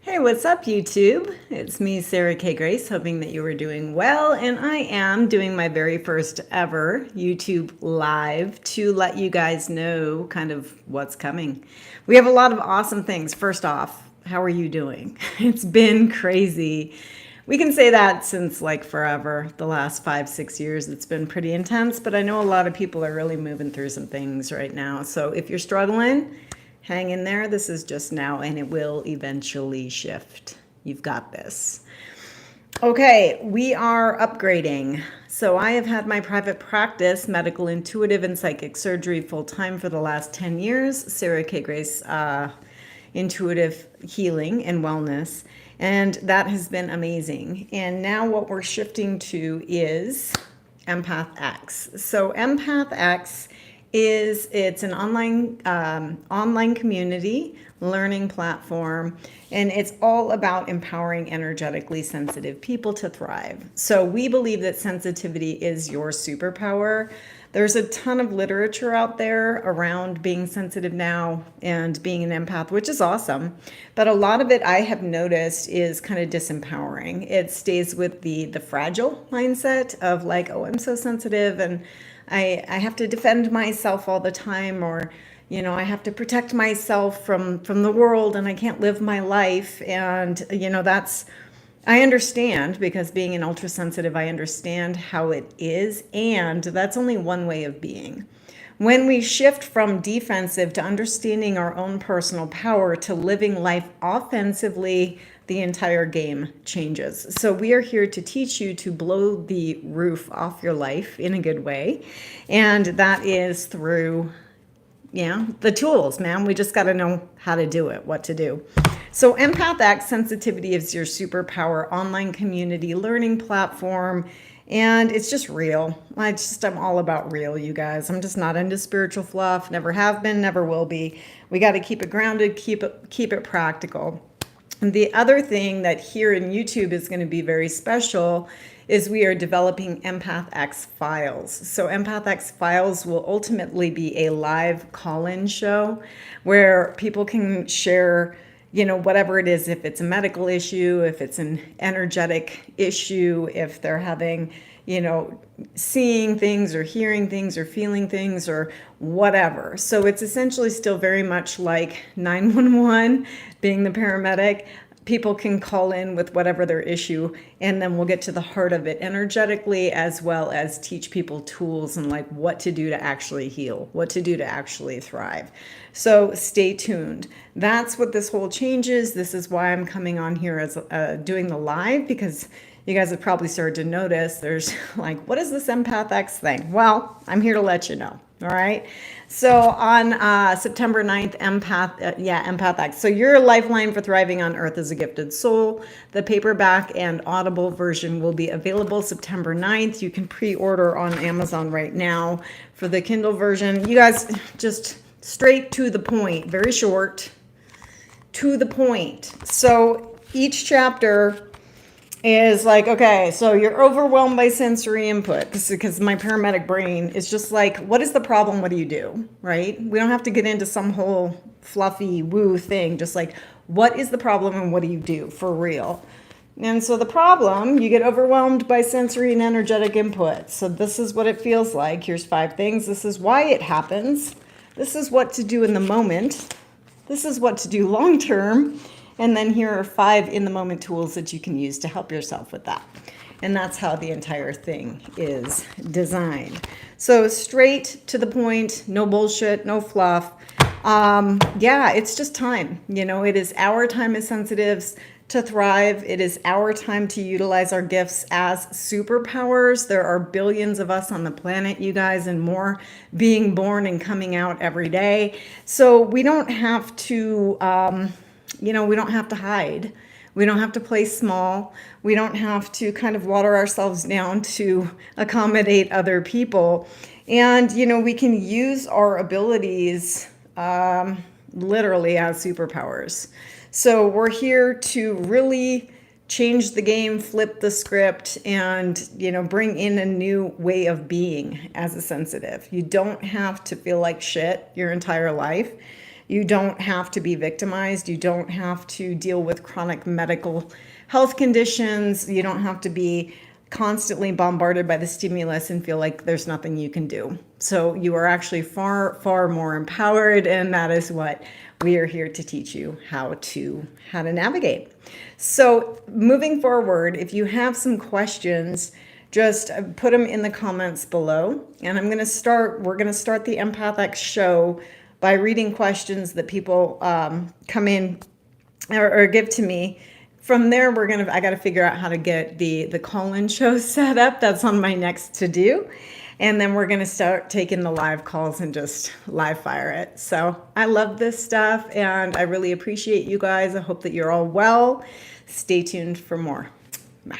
Hey, what's up, YouTube? It's me, Sarah K. Grace, hoping that you are doing well. And I am doing my very first ever YouTube live to let you guys know kind of what's coming. We have a lot of awesome things. First off, how are you doing? It's been crazy. We can say that since like forever, the last 5, 6 years, it's been pretty intense, but I know a lot of people are really moving through some things right now. So if you're struggling, hang in there. This is just now, and it will eventually shift. You've got this. Okay, we are upgrading. So I have had my private practice, medical, intuitive, and psychic surgery full-time for the last 10 years. Sarah K. Grace, intuitive healing and wellness. And that has been amazing. And now what we're shifting to is Empath X. So Empath X it's an online community learning platform, and it's all about empowering energetically sensitive people to thrive. So we believe that sensitivity is your superpower. There's a ton of literature out there around being sensitive now and being an empath, which is awesome. But a lot of it I have noticed is kind of disempowering. It stays with the fragile mindset of like, oh, I'm so sensitive and I have to defend myself all the time, or, I have to protect myself from the world and I can't live my life. And, I understand, because being an ultra sensitive, I understand how it is. And that's only one way of being. When we shift from defensive to understanding our own personal power to living life offensively, the entire game changes. So we are here to teach you to blow the roof off your life in a good way. And that is through, the tools, man. We just got to know how to do it, what to do. So Empath X, sensitivity is your superpower online community learning platform. And it's just real. I'm all about real, you guys. I'm just not into spiritual fluff. Never have been, never will be. We got to keep it grounded, keep it practical. And the other thing that here in YouTube is going to be very special is we are developing Empath X Files. So Empath X Files will ultimately be a live call-in show where people can share, whatever it is, if it's a medical issue, if it's an energetic issue, if they're having, seeing things or hearing things or feeling things or whatever. So it's essentially still very much like 911, being the paramedic. People can call in with whatever their issue, and then we'll get to the heart of it energetically, as well as teach people tools and like what to do to actually heal, what to do to actually thrive. So stay tuned. That's what this whole change is. This is why I'm coming on here as doing the live, because you guys have probably started to notice there's like, what is this Empath X thing? Well, I'm here to let you know. All right. So on September 9th, Empath X. So your lifeline for thriving on Earth as a gifted soul. The paperback and Audible version will be available September 9th. You can pre-order on Amazon right now. For the Kindle version, you guys, just straight to the point, very short, to the point. So each chapter is like, okay, so you're overwhelmed by sensory input. This is because my paramedic brain is just like, what is the problem? What do you do? Right? We don't have to get into some whole fluffy woo thing. Just like, what is the problem and what do you do for real? And so the problem, you get overwhelmed by sensory and energetic input. So this is what it feels like. Here's 5 things. This is why it happens. This is what to do in the moment. This is what to do long term. And then here are 5 in-the-moment tools that you can use to help yourself with that. And that's how the entire thing is designed. So straight to the point, no bullshit, no fluff. It's just time. It is our time as sensitives to thrive. It is our time to utilize our gifts as superpowers. There are billions of us on the planet, you guys, and more being born and coming out every day. So we don't have to... we don't have to hide. We don't have to play small. We don't have to kind of water ourselves down to accommodate other people. And, we can use our abilities literally as superpowers. So we're here to really change the game, flip the script, and, bring in a new way of being as a sensitive. You don't have to feel like shit your entire life. You don't have to be victimized. You don't have to deal with chronic medical health conditions. You don't have to be constantly bombarded by the stimulus and feel like there's nothing you can do. So you are actually far, far more empowered, and that is what we are here to teach you how to navigate. So moving forward, if you have some questions, just put them in the comments below. And we're going to start the Empathic show by reading questions that people come in or give to me. From there, I got to figure out how to get the call-in show set up. That's on my next to-do. And then we're going to start taking the live calls and just live fire it. So I love this stuff, and I really appreciate you guys. I hope that you're all well. Stay tuned for more. Bye.